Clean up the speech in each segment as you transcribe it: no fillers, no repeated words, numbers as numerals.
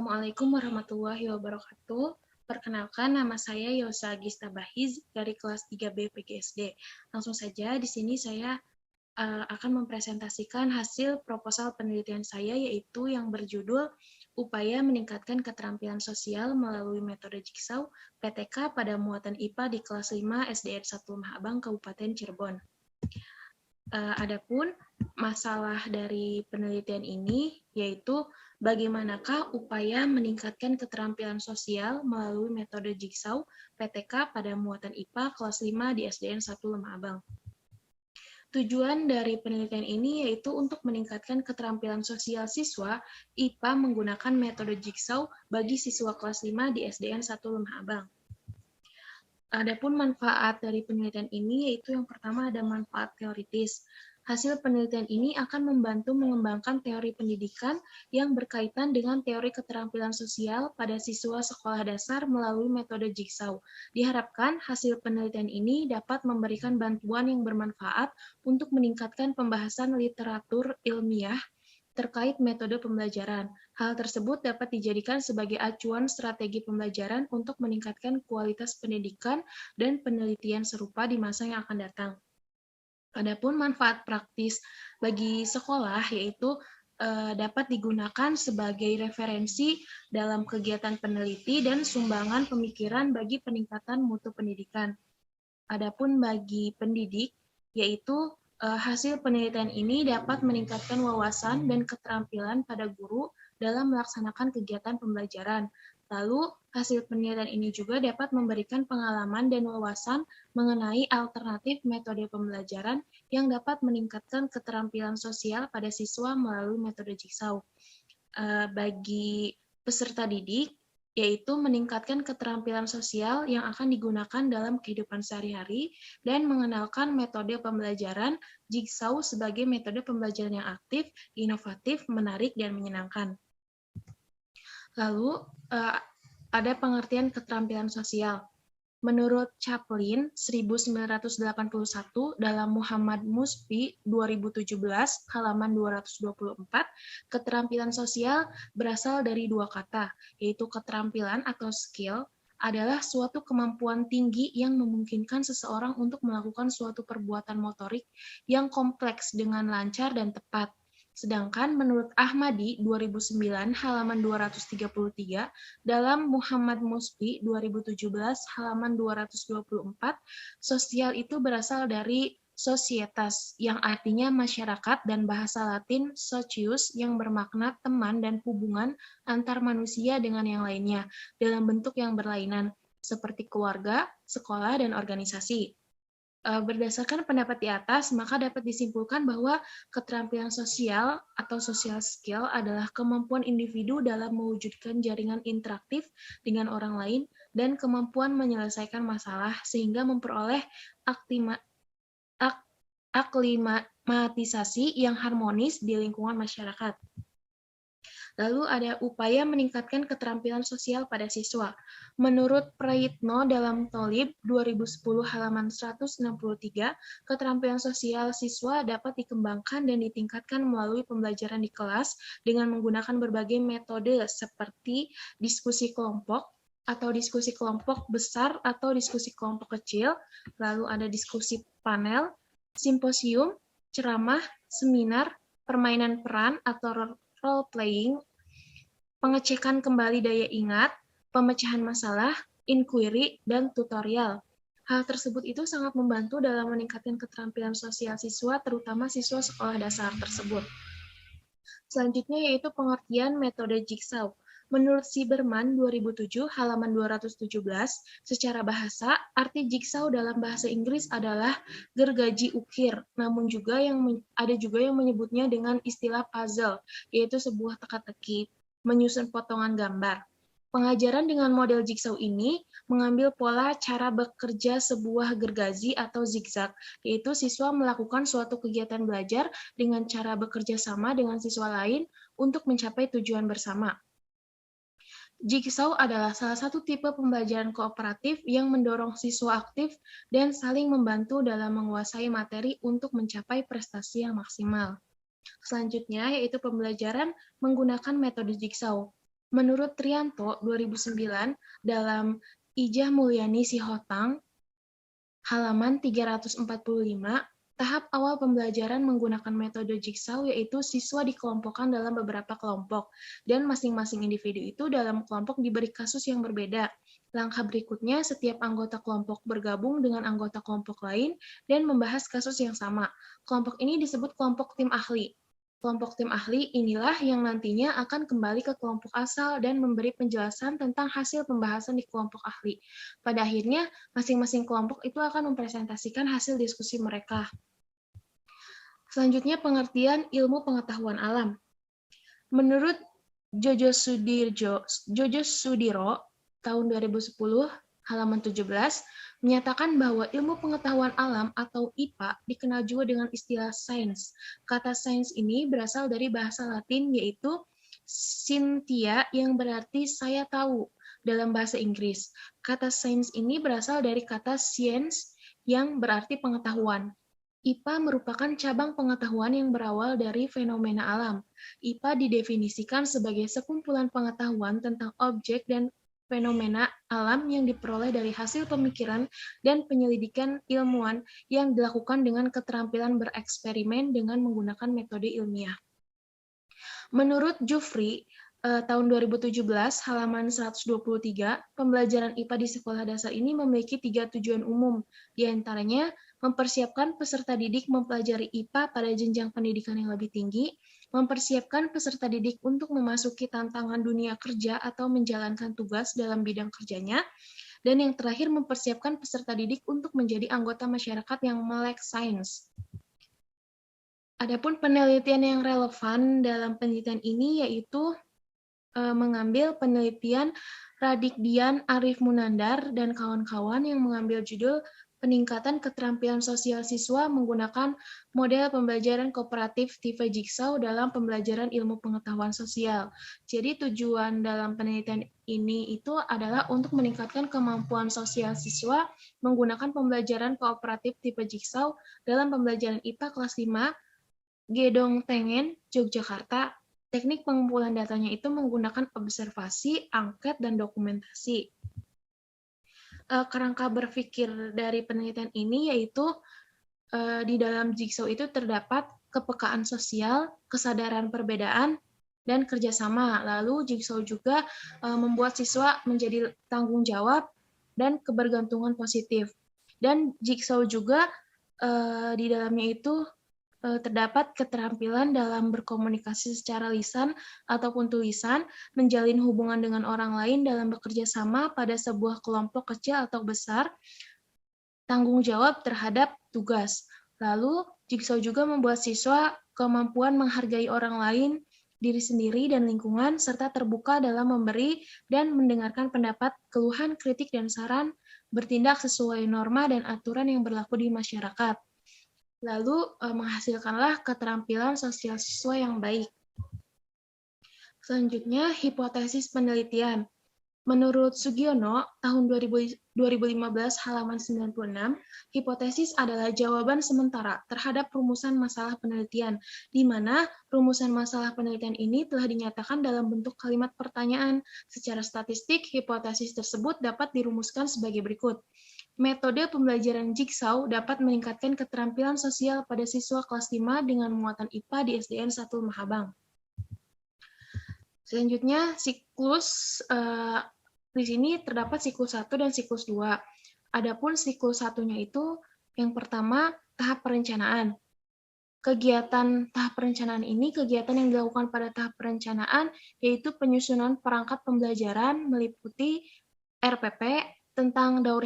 Assalamualaikum warahmatullahi wabarakatuh. Perkenalkan, nama saya Yosa Gista Bahiz dari kelas 3B PGSD. Langsung saja, di sini saya akan mempresentasikan hasil proposal penelitian saya, yaitu yang berjudul Upaya Meningkatkan Keterampilan Sosial Melalui Metode Jigsaw PTK pada Muatan IPA di kelas 5 SDN 1 Lemah Abang, Kabupaten Cirebon. Adapun masalah dari penelitian ini yaitu bagaimanakah upaya meningkatkan keterampilan sosial melalui metode Jigsaw PTK pada muatan IPA kelas 5 di SDN 1 Lemah Abang. Tujuan dari penelitian ini yaitu untuk meningkatkan keterampilan sosial siswa IPA menggunakan metode Jigsaw bagi siswa kelas 5 di SDN 1 Lemah Abang. Adapun manfaat dari penelitian ini yaitu yang pertama ada manfaat teoritis. Hasil penelitian ini akan membantu mengembangkan teori pendidikan yang berkaitan dengan teori keterampilan sosial pada siswa sekolah dasar melalui metode Jigsaw. Diharapkan hasil penelitian ini dapat memberikan bantuan yang bermanfaat untuk meningkatkan pembahasan literatur ilmiah terkait metode pembelajaran. Hal tersebut dapat dijadikan sebagai acuan strategi pembelajaran untuk meningkatkan kualitas pendidikan dan penelitian serupa di masa yang akan datang. Adapun manfaat praktis bagi sekolah yaitu dapat digunakan sebagai referensi dalam kegiatan peneliti dan sumbangan pemikiran bagi peningkatan mutu pendidikan. Adapun bagi pendidik yaitu hasil penelitian ini dapat meningkatkan wawasan dan keterampilan pada guru dalam melaksanakan kegiatan pembelajaran. Lalu, hasil penelitian ini juga dapat memberikan pengalaman dan wawasan mengenai alternatif metode pembelajaran yang dapat meningkatkan keterampilan sosial pada siswa melalui metode Jigsaw. Bagi peserta didik, yaitu meningkatkan keterampilan sosial yang akan digunakan dalam kehidupan sehari-hari dan mengenalkan metode pembelajaran Jigsaw sebagai metode pembelajaran yang aktif, inovatif, menarik, dan menyenangkan. Lalu, ada pengertian keterampilan sosial. Menurut Chaplin 1981 dalam Muhammad Musfi 2017 halaman 224, keterampilan sosial berasal dari dua kata, yaitu keterampilan atau skill adalah suatu kemampuan tinggi yang memungkinkan seseorang untuk melakukan suatu perbuatan motorik yang kompleks dengan lancar dan tepat. Sedangkan menurut Ahmadi 2009 halaman 233 dalam Muhammad Musfi 2017 halaman 224, sosial itu berasal dari societas yang artinya masyarakat dan bahasa Latin socius yang bermakna teman dan hubungan antar manusia dengan yang lainnya dalam bentuk yang berlainan seperti keluarga, sekolah, dan organisasi. Berdasarkan pendapat di atas, maka dapat disimpulkan bahwa keterampilan sosial atau social skill adalah kemampuan individu dalam mewujudkan jaringan interaktif dengan orang lain dan kemampuan menyelesaikan masalah sehingga memperoleh aklimatisasi yang harmonis di lingkungan masyarakat. Lalu ada upaya meningkatkan keterampilan sosial pada siswa. Menurut Prayitno dalam Tholib 2010 halaman 163, keterampilan sosial siswa dapat dikembangkan dan ditingkatkan melalui pembelajaran di kelas dengan menggunakan berbagai metode seperti diskusi kelompok atau diskusi kelompok besar atau diskusi kelompok kecil, lalu ada diskusi panel, simposium, ceramah, seminar, permainan peran atau role-playing, pengecekan kembali daya ingat, pemecahan masalah, inquiry, dan tutorial. Hal tersebut itu sangat membantu dalam meningkatkan keterampilan sosial siswa, terutama siswa sekolah dasar tersebut. Selanjutnya yaitu pengertian metode Jigsaw. Menurut Siberman 2007 halaman 217, secara bahasa, arti jigsaw dalam bahasa Inggris adalah gergaji ukir, namun ada juga yang menyebutnya dengan istilah puzzle, yaitu sebuah teka-teki menyusun potongan gambar. Pengajaran dengan model jigsaw ini mengambil pola cara bekerja sebuah gergaji atau zigzag, yaitu siswa melakukan suatu kegiatan belajar dengan cara bekerja sama dengan siswa lain untuk mencapai tujuan bersama. Jigsaw adalah salah satu tipe pembelajaran kooperatif yang mendorong siswa aktif dan saling membantu dalam menguasai materi untuk mencapai prestasi yang maksimal. Selanjutnya yaitu pembelajaran menggunakan metode Jigsaw. Menurut Trianto 2009 dalam Ijah Mulyani Sihotang, halaman 345, tahap awal pembelajaran menggunakan metode jigsaw yaitu siswa dikelompokkan dalam beberapa kelompok, dan masing-masing individu itu dalam kelompok diberi kasus yang berbeda. Langkah berikutnya, setiap anggota kelompok bergabung dengan anggota kelompok lain dan membahas kasus yang sama. Kelompok ini disebut kelompok tim ahli. Kelompok tim ahli inilah yang nantinya akan kembali ke kelompok asal dan memberi penjelasan tentang hasil pembahasan di kelompok ahli. Pada akhirnya, masing-masing kelompok itu akan mempresentasikan hasil diskusi mereka. Selanjutnya, pengertian ilmu pengetahuan alam. Menurut Jojo Sudiro tahun 2010, halaman 17, menyatakan bahwa ilmu pengetahuan alam atau IPA dikenal juga dengan istilah sains. Kata sains ini berasal dari bahasa Latin yaitu scientia yang berarti saya tahu dalam bahasa Inggris. Kata sains ini berasal dari kata science yang berarti pengetahuan. IPA merupakan cabang pengetahuan yang berawal dari fenomena alam. IPA didefinisikan sebagai sekumpulan pengetahuan tentang objek dan fenomena alam yang diperoleh dari hasil pemikiran dan penyelidikan ilmuwan yang dilakukan dengan keterampilan bereksperimen dengan menggunakan metode ilmiah. Menurut Jufri, tahun 2017, halaman 123, pembelajaran IPA di sekolah dasar ini memiliki 3 tujuan umum, di antaranya mempersiapkan peserta didik mempelajari IPA pada jenjang pendidikan yang lebih tinggi, mempersiapkan peserta didik untuk memasuki tantangan dunia kerja atau menjalankan tugas dalam bidang kerjanya, dan yang terakhir mempersiapkan peserta didik untuk menjadi anggota masyarakat yang melek sains. Adapun penelitian yang relevan dalam penelitian ini yaitu mengambil penelitian Radikdian Arif Munandar dan kawan-kawan yang mengambil judul peningkatan keterampilan sosial siswa menggunakan model pembelajaran kooperatif tipe jigsaw dalam pembelajaran ilmu pengetahuan sosial. Jadi tujuan dalam penelitian ini itu adalah untuk meningkatkan kemampuan sosial siswa menggunakan pembelajaran kooperatif tipe jigsaw dalam pembelajaran IPA kelas 5 Gedong Tengen, Yogyakarta. Teknik pengumpulan datanya itu menggunakan observasi, angket, dan dokumentasi. Kerangka berpikir dari penelitian ini yaitu di dalam jigsaw itu terdapat kepekaan sosial, kesadaran perbedaan, dan kerjasama. Lalu jigsaw juga membuat siswa menjadi tanggung jawab dan kebergantungan positif. Dan jigsaw juga di dalamnya itu terdapat keterampilan dalam berkomunikasi secara lisan ataupun tulisan, menjalin hubungan dengan orang lain dalam bekerja sama pada sebuah kelompok kecil atau besar, tanggung jawab terhadap tugas. Lalu, jigsaw juga membuat siswa kemampuan menghargai orang lain, diri sendiri, dan lingkungan, serta terbuka dalam memberi dan mendengarkan pendapat, keluhan, kritik, dan saran, bertindak sesuai norma dan aturan yang berlaku di masyarakat. Lalu menghasilkanlah keterampilan sosial siswa yang baik. Selanjutnya, hipotesis penelitian. Menurut Sugiono, tahun 2015 halaman 96, hipotesis adalah jawaban sementara terhadap rumusan masalah penelitian, di mana rumusan masalah penelitian ini telah dinyatakan dalam bentuk kalimat pertanyaan. Secara statistik, hipotesis tersebut dapat dirumuskan sebagai berikut. Metode pembelajaran jigsaw dapat meningkatkan keterampilan sosial pada siswa kelas 5 dengan muatan IPA di SDN 1 Mahabang. Selanjutnya, siklus di sini terdapat siklus 1 dan siklus 2. Adapun siklus 1-nya itu yang pertama tahap perencanaan. Kegiatan tahap perencanaan ini kegiatan yang dilakukan pada tahap perencanaan yaitu penyusunan perangkat pembelajaran meliputi RPP tentang daur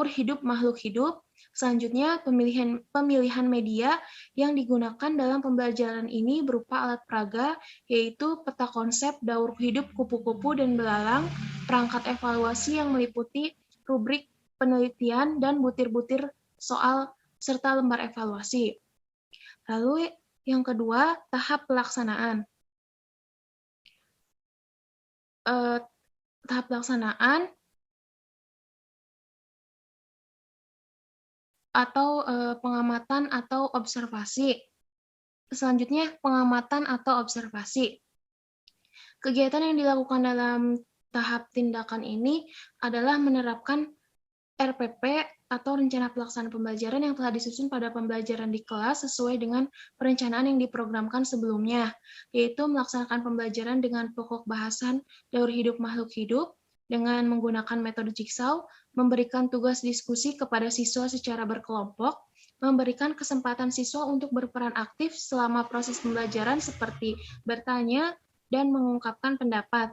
hidup makhluk hidup. Selanjutnya, pemilihan media yang digunakan dalam pembelajaran ini berupa alat peraga, yaitu peta konsep daur hidup kupu-kupu dan belalang, perangkat evaluasi yang meliputi rubrik penelitian dan butir-butir soal serta lembar evaluasi. Lalu yang kedua, tahap pelaksanaan. Tahap pelaksanaan atau pengamatan atau observasi. Selanjutnya, pengamatan atau observasi. Kegiatan yang dilakukan dalam tahap tindakan ini adalah menerapkan RPP atau rencana pelaksanaan pembelajaran yang telah disusun pada pembelajaran di kelas sesuai dengan perencanaan yang diprogramkan sebelumnya, yaitu melaksanakan pembelajaran dengan pokok bahasan daur hidup makhluk hidup dengan menggunakan metode jigsaw, memberikan tugas diskusi kepada siswa secara berkelompok, memberikan kesempatan siswa untuk berperan aktif selama proses pembelajaran seperti bertanya dan mengungkapkan pendapat,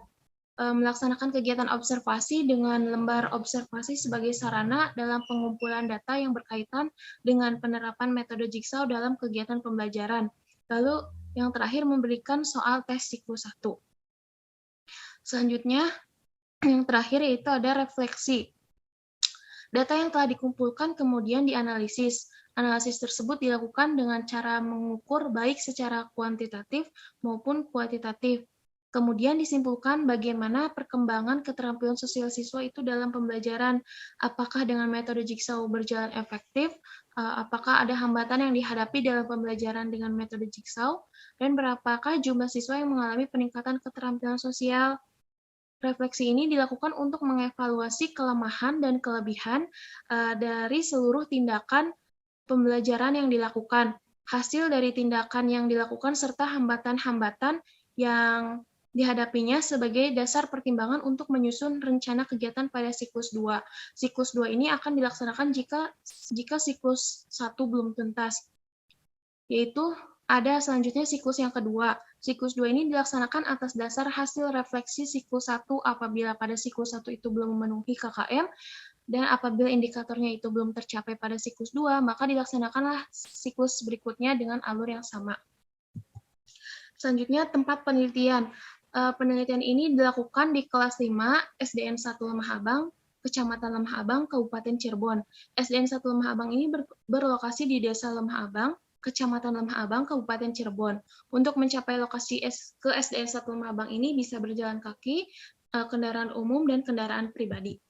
melaksanakan kegiatan observasi dengan lembar observasi sebagai sarana dalam pengumpulan data yang berkaitan dengan penerapan metode jigsaw dalam kegiatan pembelajaran. Lalu yang terakhir memberikan soal tes siklus 1. Selanjutnya, yang terakhir yaitu ada refleksi. Data yang telah dikumpulkan kemudian dianalisis. Analisis tersebut dilakukan dengan cara mengukur baik secara kuantitatif maupun kualitatif. Kemudian disimpulkan bagaimana perkembangan keterampilan sosial siswa itu dalam pembelajaran. Apakah dengan metode jigsaw berjalan efektif? Apakah ada hambatan yang dihadapi dalam pembelajaran dengan metode jigsaw? Dan berapakah jumlah siswa yang mengalami peningkatan keterampilan sosial? Refleksi ini dilakukan untuk mengevaluasi kelemahan dan kelebihan dari seluruh tindakan pembelajaran yang dilakukan, hasil dari tindakan yang dilakukan, serta hambatan-hambatan yang dihadapinya sebagai dasar pertimbangan untuk menyusun rencana kegiatan pada siklus 2. Siklus 2 ini akan dilaksanakan jika siklus 1 belum tuntas, yaitu ada selanjutnya siklus yang kedua. Siklus 2 ini dilaksanakan atas dasar hasil refleksi siklus 1 apabila pada siklus 1 itu belum memenuhi KKM, dan apabila indikatornya itu belum tercapai pada siklus 2, maka dilaksanakanlah siklus berikutnya dengan alur yang sama. Selanjutnya, tempat penelitian. Penelitian ini dilakukan di kelas 5 SDN 1 Lemah Abang, Kecamatan Lemah Abang, Kabupaten Cirebon. SDN 1 Lemah Abang ini berlokasi di Desa Lemah Abang, Kecamatan Lemah Abang, Kabupaten Cirebon. Untuk mencapai lokasi ke SDN 1 Lemah Abang ini bisa berjalan kaki, kendaraan umum, dan kendaraan pribadi.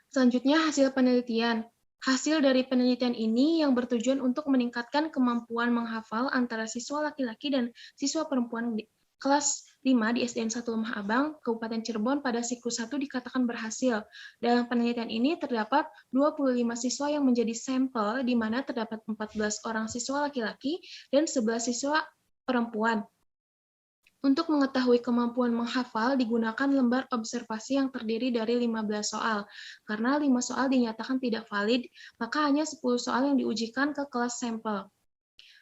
Selanjutnya, hasil penelitian. Hasil dari penelitian ini yang bertujuan untuk meningkatkan kemampuan menghafal antara siswa laki-laki dan siswa perempuan di kelas 5 di SDN 1 Lemah Abang, Kabupaten Cirebon pada siklus 1 dikatakan berhasil. Dalam penelitian ini terdapat 25 siswa yang menjadi sampel, di mana terdapat 14 orang siswa laki-laki dan 11 siswa perempuan. Untuk mengetahui kemampuan menghafal, digunakan lembar observasi yang terdiri dari 15 soal. Karena 5 soal dinyatakan tidak valid, maka hanya 10 soal yang diujikan ke kelas sampel.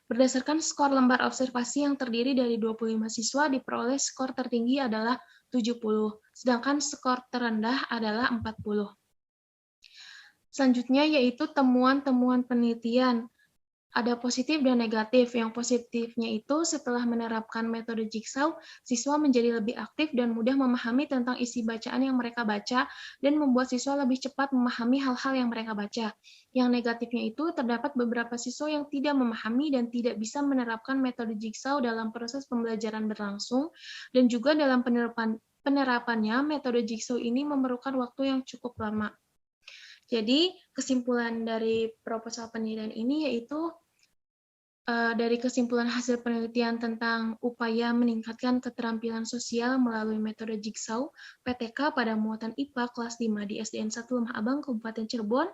Berdasarkan skor lembar observasi yang terdiri dari 25 siswa, diperoleh skor tertinggi adalah 70, sedangkan skor terendah adalah 40. Selanjutnya yaitu temuan-temuan penelitian. Ada positif dan negatif. Yang positifnya itu setelah menerapkan metode jigsaw, siswa menjadi lebih aktif dan mudah memahami tentang isi bacaan yang mereka baca dan membuat siswa lebih cepat memahami hal-hal yang mereka baca. Yang negatifnya itu terdapat beberapa siswa yang tidak memahami dan tidak bisa menerapkan metode jigsaw dalam proses pembelajaran berlangsung, dan juga dalam penerapannya metode jigsaw ini memerlukan waktu yang cukup lama. Jadi, kesimpulan dari proposal penelitian ini yaitu dari kesimpulan hasil penelitian tentang upaya meningkatkan keterampilan sosial melalui metode jigsaw PTK pada muatan IPA kelas 5 di SDN 1 Lemah Abang, Kabupaten Cirebon,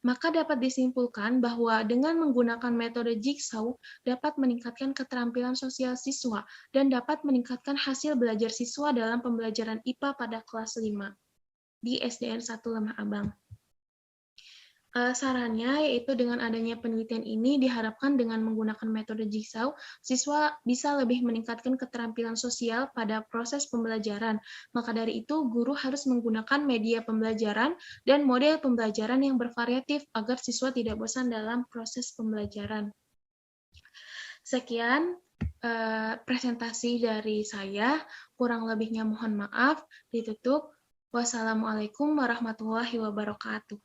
maka dapat disimpulkan bahwa dengan menggunakan metode jigsaw dapat meningkatkan keterampilan sosial siswa dan dapat meningkatkan hasil belajar siswa dalam pembelajaran IPA pada kelas 5 di SDN 1 Lemah Abang. Sarannya yaitu dengan adanya penelitian ini diharapkan dengan menggunakan metode jigsaw, siswa bisa lebih meningkatkan keterampilan sosial pada proses pembelajaran. Maka dari itu, guru harus menggunakan media pembelajaran dan model pembelajaran yang bervariatif agar siswa tidak bosan dalam proses pembelajaran. Sekian presentasi dari saya, kurang lebihnya mohon maaf, ditutup. Wassalamualaikum warahmatullahi wabarakatuh.